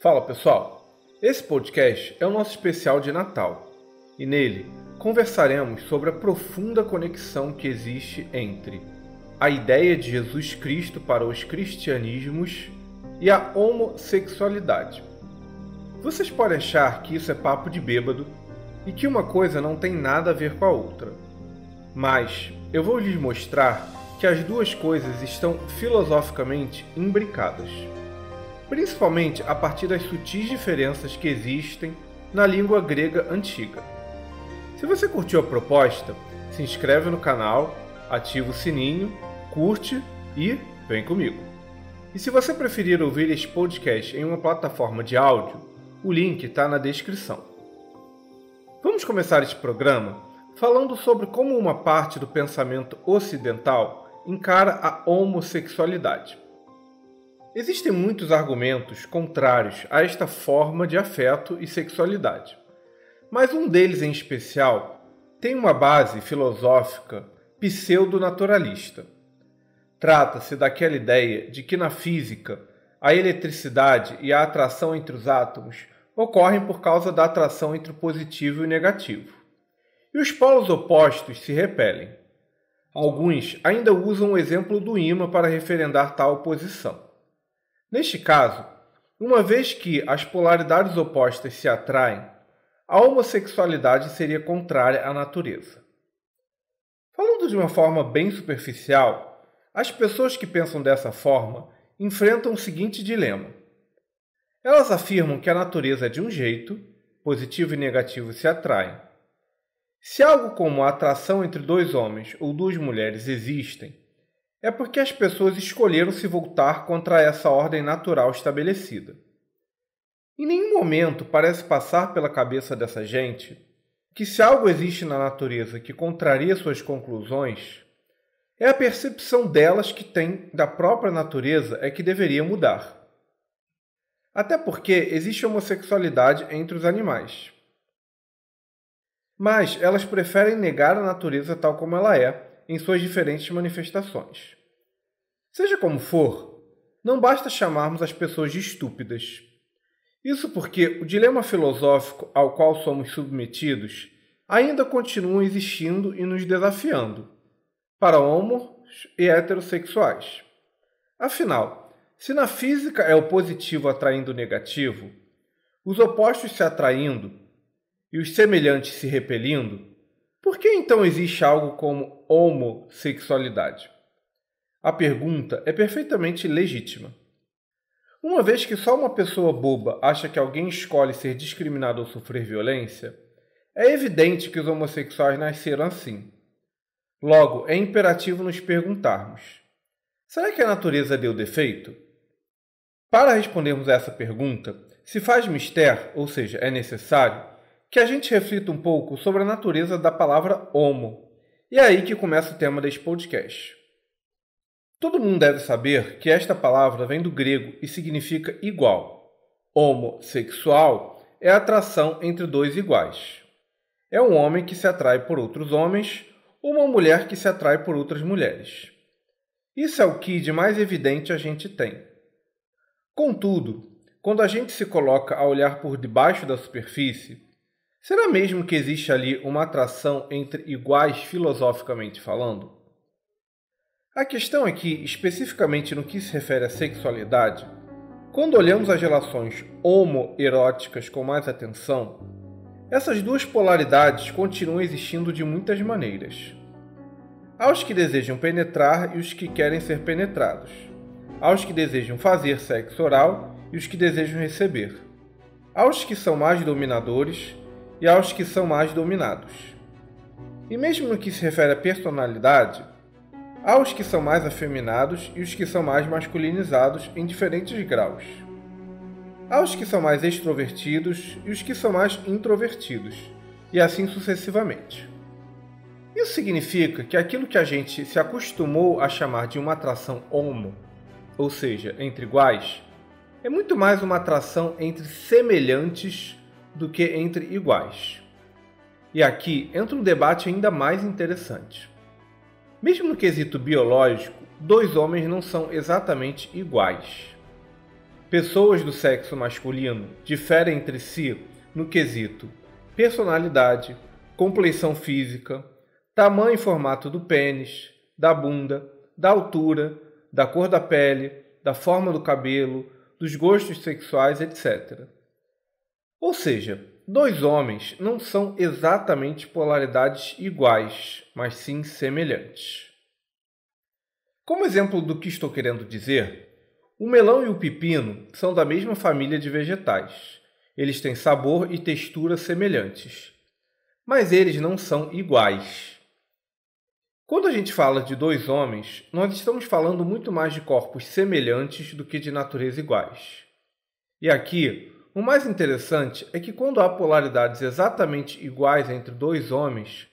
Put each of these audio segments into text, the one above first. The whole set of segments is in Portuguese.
Fala pessoal, esse podcast é o nosso especial de Natal e nele conversaremos sobre a profunda conexão que existe entre a ideia de Jesus Cristo para os cristianismos e a homossexualidade. Vocês podem achar que isso é papo de bêbado e que uma coisa não tem nada a ver com a outra, mas eu vou lhes mostrar que as duas coisas estão filosoficamente imbricadas, principalmente a partir das sutis diferenças que existem na língua grega antiga. Se você curtiu a proposta, se inscreve no canal, ativa o sininho, curte e vem comigo. E se você preferir ouvir este podcast em uma plataforma de áudio, o link está na descrição. Vamos começar este programa falando sobre como uma parte do pensamento ocidental encara a homossexualidade. Existem muitos argumentos contrários a esta forma de afeto e sexualidade, mas um deles em especial tem uma base filosófica pseudo-naturalista. Trata-se daquela ideia de que na física a eletricidade e a atração entre os átomos ocorrem por causa da atração entre o positivo e o negativo, e os polos opostos se repelem. Alguns ainda usam o exemplo do ímã para referendar tal posição. Neste caso, uma vez que as polaridades opostas se atraem, a homossexualidade seria contrária à natureza. Falando de uma forma bem superficial, as pessoas que pensam dessa forma enfrentam o seguinte dilema. Elas afirmam que a natureza é de um jeito, positivo e negativo se atraem. Se algo como a atração entre dois homens ou duas mulheres existem, é porque as pessoas escolheram se voltar contra essa ordem natural estabelecida. Em nenhum momento parece passar pela cabeça dessa gente que se algo existe na natureza que contraria suas conclusões, é a percepção delas que têm da própria natureza é que deveria mudar. Até porque existe homossexualidade entre os animais. Mas elas preferem negar a natureza tal como ela é, em suas diferentes manifestações. Seja como for, não basta chamarmos as pessoas de estúpidas. Isso porque o dilema filosófico ao qual somos submetidos ainda continua existindo e nos desafiando, para homos e heterossexuais. Afinal, se na física é o positivo atraindo o negativo, os opostos se atraindo e os semelhantes se repelindo, por que então existe algo como homossexualidade? A pergunta é perfeitamente legítima. Uma vez que só uma pessoa boba acha que alguém escolhe ser discriminado ou sofrer violência, é evidente que os homossexuais nasceram assim. Logo, é imperativo nos perguntarmos: será que a natureza deu defeito? Para respondermos a essa pergunta, se faz mister, ou seja, é necessário, que a gente reflita um pouco sobre a natureza da palavra homo. E é aí que começa o tema deste podcast. Todo mundo deve saber que esta palavra vem do grego e significa igual. Homossexual é a atração entre dois iguais. É um homem que se atrai por outros homens ou uma mulher que se atrai por outras mulheres. Isso é o que de mais evidente a gente tem. Contudo, quando a gente se coloca a olhar por debaixo da superfície, será mesmo que existe ali uma atração entre iguais filosoficamente falando? A questão é que, especificamente no que se refere à sexualidade, quando olhamos as relações homoeróticas com mais atenção, essas duas polaridades continuam existindo de muitas maneiras. Há os que desejam penetrar e os que querem ser penetrados. Há os que desejam fazer sexo oral e os que desejam receber. Há os que são mais dominadores e há os que são mais dominados. E mesmo no que se refere à personalidade, há os que são mais afeminados e os que são mais masculinizados em diferentes graus. Há os que são mais extrovertidos e os que são mais introvertidos, e assim sucessivamente. Isso significa que aquilo que a gente se acostumou a chamar de uma atração homo, ou seja, entre iguais, é muito mais uma atração entre semelhantes do que entre iguais. E aqui entra um debate ainda mais interessante. Mesmo no quesito biológico, dois homens não são exatamente iguais. pessoas do sexo masculino diferem entre si no quesito personalidade, compleição física, tamanho e formato do pênis, da bunda, da altura, da cor da pele, da forma do cabelo, dos gostos sexuais, etc. Ou seja, dois homens não são exatamente polaridades iguais, mas sim semelhantes. Como exemplo do que estou querendo dizer, o melão e o pepino são da mesma família de vegetais. Eles têm sabor e textura semelhantes, mas eles não são iguais. Quando a gente fala de dois homens, nós estamos falando muito mais de corpos semelhantes do que de natureza iguais. E aqui, o mais interessante é que quando há polaridades exatamente iguais entre dois homens,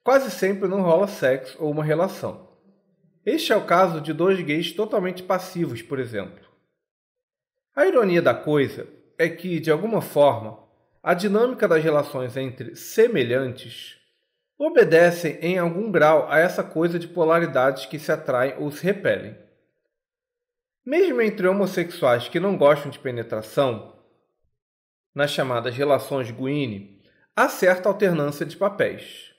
quase sempre não rola sexo ou uma relação. Este é o caso de dois gays totalmente passivos, por exemplo. A ironia da coisa é que, de alguma forma, a dinâmica das relações entre semelhantes obedecem em algum grau a essa coisa de polaridades que se atraem ou se repelem. Mesmo entre homossexuais que não gostam de penetração, nas chamadas relações Gwynne, há certa alternância de papéis.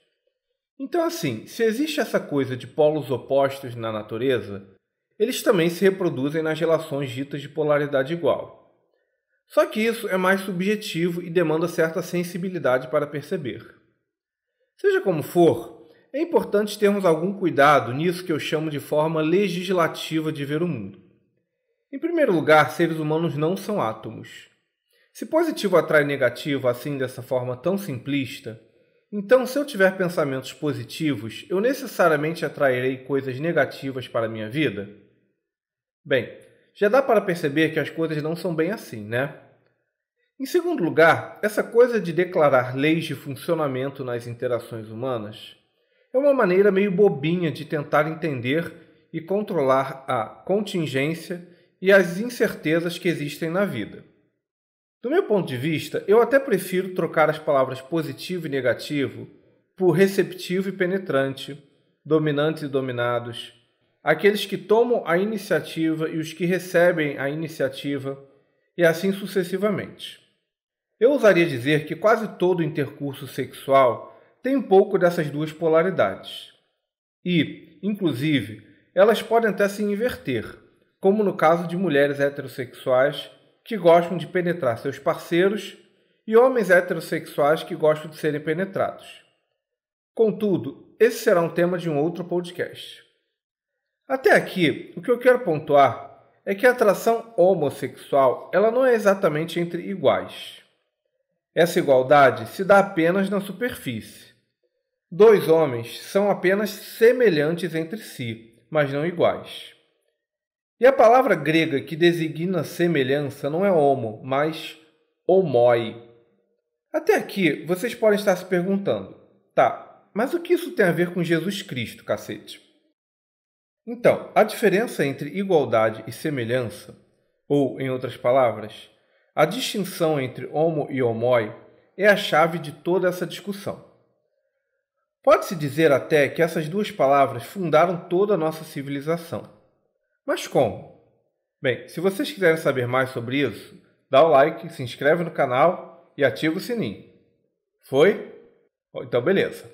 Então, assim, se existe essa coisa de polos opostos na natureza, eles também se reproduzem nas relações ditas de polaridade igual. Só que isso é mais subjetivo e demanda certa sensibilidade para perceber. Seja como for, é importante termos algum cuidado nisso que eu chamo de forma legislativa de ver o mundo. Em primeiro lugar, seres humanos não são átomos. Se positivo atrai negativo assim dessa forma tão simplista, então se eu tiver pensamentos positivos, eu necessariamente atrairei coisas negativas para a minha vida? Bem, já dá para perceber que as coisas não são bem assim, né? Em segundo lugar, essa coisa de declarar leis de funcionamento nas interações humanas é uma maneira meio bobinha de tentar entender e controlar a contingência e as incertezas que existem na vida. Do meu ponto de vista, eu até prefiro trocar as palavras positivo e negativo por receptivo e penetrante, dominantes e dominados, aqueles que tomam a iniciativa e os que recebem a iniciativa, e assim sucessivamente. Eu ousaria dizer que quase todo intercurso sexual tem um pouco dessas duas polaridades. E, inclusive, elas podem até se inverter, como no caso de mulheres heterossexuais que gostam de penetrar seus parceiros e homens heterossexuais que gostam de serem penetrados. Contudo, esse será um tema de um outro podcast. Até aqui, o que eu quero pontuar é que a atração homossexual ela não é exatamente entre iguais. Essa igualdade se dá apenas na superfície. Dois homens são apenas semelhantes entre si, mas não iguais. E a palavra grega que designa semelhança não é homo, mas homoi. Até aqui, vocês podem estar se perguntando, tá, mas o que isso tem a ver com Jesus Cristo, cacete? Então, a diferença entre igualdade e semelhança, ou, em outras palavras, a distinção entre homo e homoi, é a chave de toda essa discussão. Pode-se dizer até que essas duas palavras fundaram toda a nossa civilização. Mas como? Bem, se vocês quiserem saber mais sobre isso, dá o like, se inscreve no canal e ativa o sininho. Foi? Então beleza.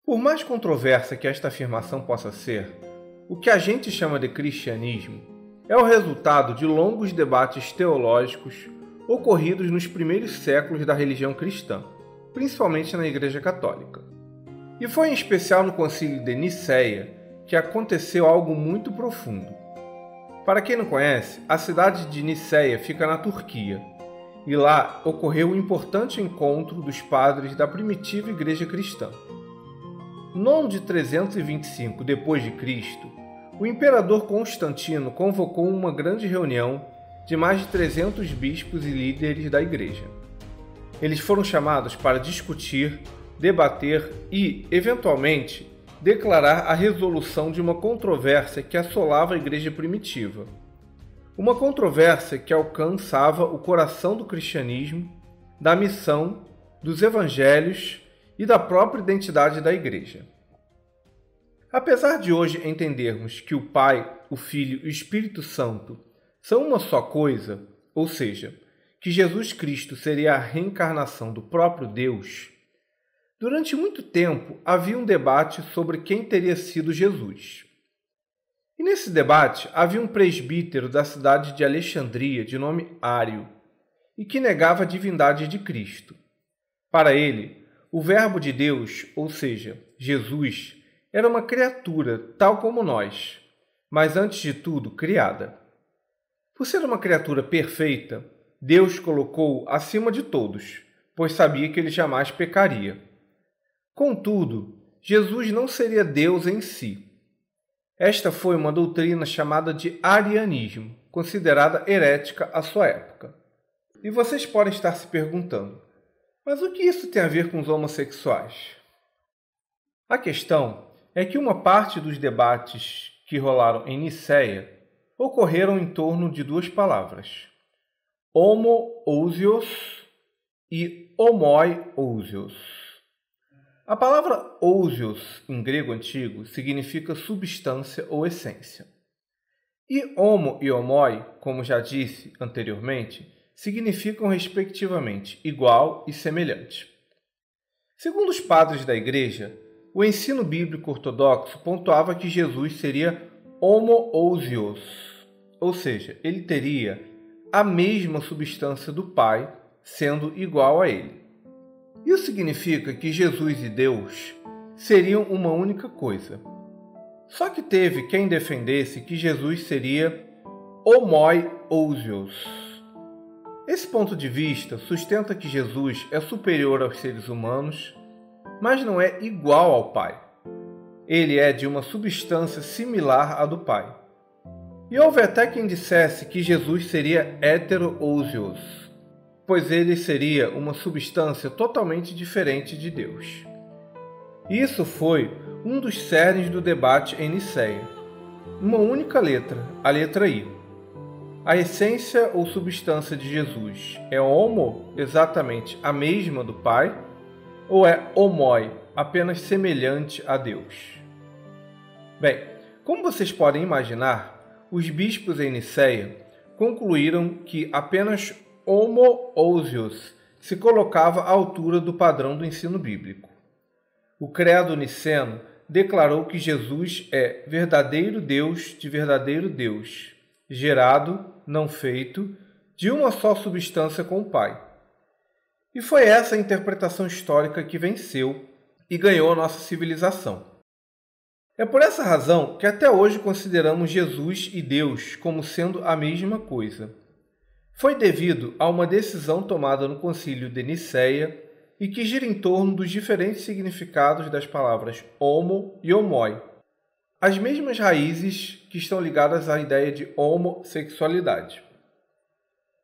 Por mais controversa que esta afirmação possa ser, o que a gente chama de cristianismo é o resultado de longos debates teológicos ocorridos nos primeiros séculos da religião cristã, principalmente na Igreja Católica. E foi em especial no Concílio de Nicéia que aconteceu algo muito profundo. Para quem não conhece, a cidade de Nicéia fica na Turquia, e lá ocorreu um importante encontro dos padres da primitiva Igreja Cristã. No ano de 325 d.C., o imperador Constantino convocou uma grande reunião de mais de 300 bispos e líderes da Igreja. Eles foram chamados para discutir, debater e, eventualmente, declarar a resolução de uma controvérsia que assolava a Igreja primitiva. Uma controvérsia que alcançava o coração do cristianismo, da missão, dos evangelhos e da própria identidade da Igreja. Apesar de hoje entendermos que o Pai, o Filho e o Espírito Santo são uma só coisa, ou seja, que Jesus Cristo seria a reencarnação do próprio Deus, durante muito tempo havia um debate sobre quem teria sido Jesus. E nesse debate havia um presbítero da cidade de Alexandria de nome Ário, e que negava a divindade de Cristo. Para ele, o Verbo de Deus, ou seja, Jesus, era uma criatura tal como nós, mas antes de tudo criada. Por ser uma criatura perfeita, Deus colocou-o acima de todos, pois sabia que ele jamais pecaria. Contudo, Jesus não seria Deus em si. Esta foi uma doutrina chamada de arianismo, considerada herética à sua época. E vocês podem estar se perguntando, mas o que isso tem a ver com os homossexuais? A questão é que uma parte dos debates que rolaram em Nicéia ocorreram em torno de duas palavras, homoousios e homoiousios. A palavra ousios, em grego antigo, significa substância ou essência. E homo e homoi, como já disse anteriormente, significam respectivamente igual e semelhante. Segundo os padres da Igreja, o ensino bíblico ortodoxo pontuava que Jesus seria homoousios, ou seja, ele teria a mesma substância do Pai, sendo igual a ele. Isso significa que Jesus e Deus seriam uma única coisa. Só que teve quem defendesse que Jesus seria homoiousios. Esse ponto de vista sustenta que Jesus é superior aos seres humanos, mas não é igual ao Pai. Ele é de uma substância similar à do Pai. E houve até quem dissesse que Jesus seria heteroousios, pois ele seria uma substância totalmente diferente de Deus. Isso foi um dos cernes do debate em Nicéia. Uma única letra, a letra I. A essência ou substância de Jesus é homo, exatamente a mesma do Pai, ou é homoi, apenas semelhante a Deus? Bem, como vocês podem imaginar, os bispos em Nicéia concluíram que apenas homoousios se colocava à altura do padrão do ensino bíblico. O credo niceno declarou que Jesus é verdadeiro Deus de verdadeiro Deus, gerado, não feito, de uma só substância com o Pai. E foi essa a interpretação histórica que venceu e ganhou a nossa civilização. É por essa razão que até hoje consideramos Jesus e Deus como sendo a mesma coisa. Foi devido a uma decisão tomada no Concílio de Nicéia e que gira em torno dos diferentes significados das palavras homo e homoi, as mesmas raízes que estão ligadas à ideia de homossexualidade.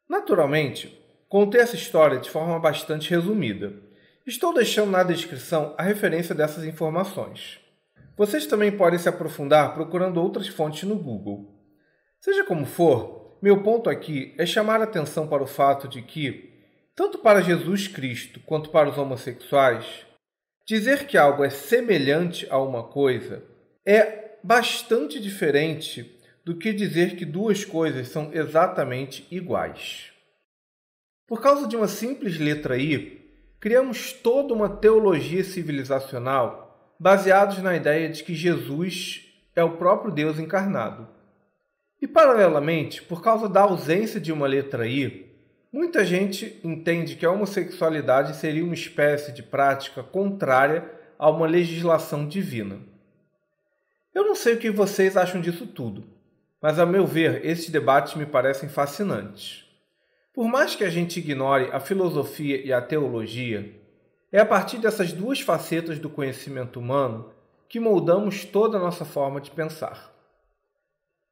Naturalmente, contei essa história de forma bastante resumida. Estou deixando na descrição a referência dessas informações. Vocês também podem se aprofundar procurando outras fontes no Google. Seja como for, meu ponto aqui é chamar a atenção para o fato de que, tanto para Jesus Cristo quanto para os homossexuais, dizer que algo é semelhante a uma coisa é bastante diferente do que dizer que duas coisas são exatamente iguais. Por causa de uma simples letra I, criamos toda uma teologia civilizacional baseados na ideia de que Jesus é o próprio Deus encarnado. E, paralelamente, por causa da ausência de uma letra I, muita gente entende que a homossexualidade seria uma espécie de prática contrária a uma legislação divina. Eu não sei o que vocês acham disso tudo, mas, a meu ver, esses debates me parecem fascinantes. Por mais que a gente ignore a filosofia e a teologia, é a partir dessas duas facetas do conhecimento humano que moldamos toda a nossa forma de pensar.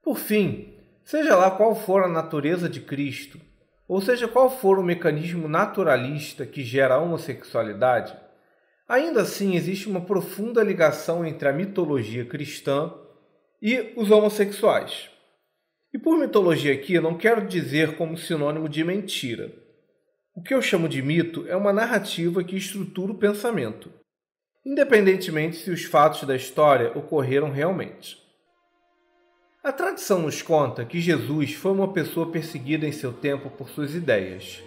Por fim, seja lá qual for a natureza de Cristo, ou seja qual for o mecanismo naturalista que gera a homossexualidade, ainda assim existe uma profunda ligação entre a mitologia cristã e os homossexuais. E por mitologia aqui eu não quero dizer como sinônimo de mentira. O que eu chamo de mito é uma narrativa que estrutura o pensamento, independentemente se os fatos da história ocorreram realmente. A tradição nos conta que Jesus foi uma pessoa perseguida em seu tempo por suas ideias.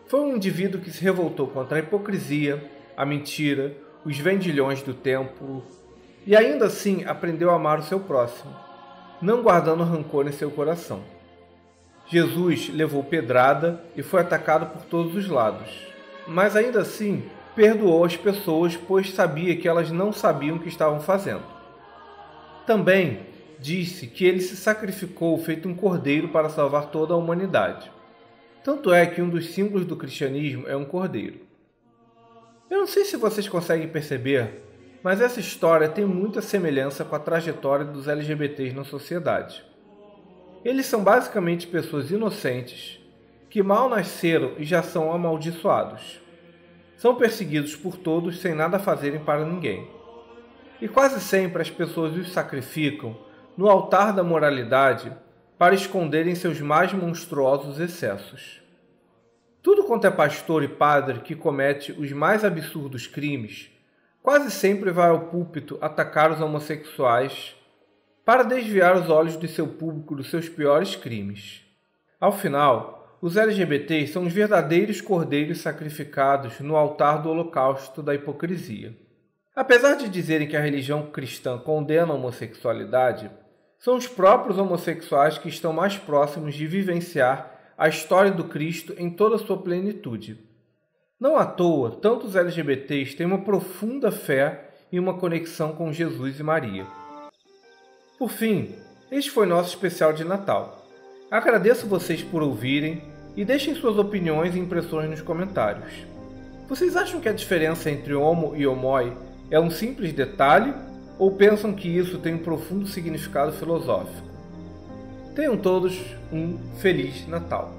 Foi um indivíduo que se revoltou contra a hipocrisia, a mentira, os vendilhões do templo e ainda assim aprendeu a amar o seu próximo, não guardando rancor em seu coração. Jesus levou pedrada e foi atacado por todos os lados, mas ainda assim perdoou as pessoas, pois sabia que elas não sabiam o que estavam fazendo. Também disse que ele se sacrificou feito um cordeiro para salvar toda a humanidade. Tanto é que um dos símbolos do cristianismo é um cordeiro. Eu não sei se vocês conseguem perceber, mas essa história tem muita semelhança com a trajetória dos LGBTs na sociedade. Eles são basicamente pessoas inocentes que mal nasceram e já são amaldiçoados. São perseguidos por todos sem nada fazerem para ninguém. E quase sempre as pessoas os sacrificam no altar da moralidade para esconderem seus mais monstruosos excessos. Tudo quanto é pastor e padre que comete os mais absurdos crimes, quase sempre vai ao púlpito atacar os homossexuais para desviar os olhos de seu público dos seus piores crimes. Ao final, os LGBTs são os verdadeiros cordeiros sacrificados no altar do holocausto da hipocrisia. Apesar de dizerem que a religião cristã condena a homossexualidade, são os próprios homossexuais que estão mais próximos de vivenciar a história do Cristo em toda a sua plenitude. Não à toa, tantos LGBTs têm uma profunda fé e uma conexão com Jesus e Maria. Por fim, este foi nosso especial de Natal. Agradeço vocês por ouvirem e deixem suas opiniões e impressões nos comentários. Vocês acham que a diferença entre homo e homoi é um simples detalhe ou pensam que isso tem um profundo significado filosófico? Tenham todos um Feliz Natal.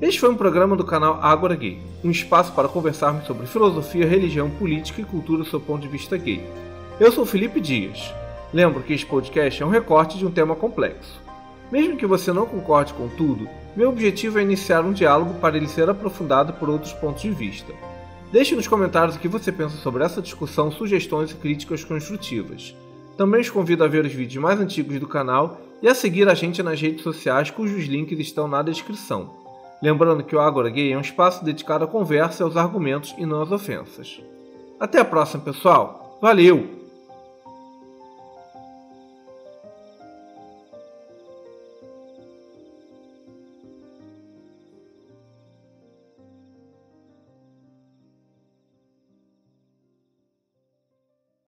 Este foi um programa do canal Ágora Gay, um espaço para conversarmos sobre filosofia, religião, política e cultura do seu ponto de vista gay. Eu sou Felipe Dias. Lembro que este podcast é um recorte de um tema complexo. Mesmo que você não concorde com tudo, meu objetivo é iniciar um diálogo para ele ser aprofundado por outros pontos de vista. Deixe nos comentários o que você pensa sobre essa discussão, sugestões e críticas construtivas. Também os convido a ver os vídeos mais antigos do canal e a seguir a gente nas redes sociais, cujos links estão na descrição. Lembrando que o Ágora Gay é um espaço dedicado à conversa, aos argumentos e não às ofensas. Até a próxima, pessoal! Valeu!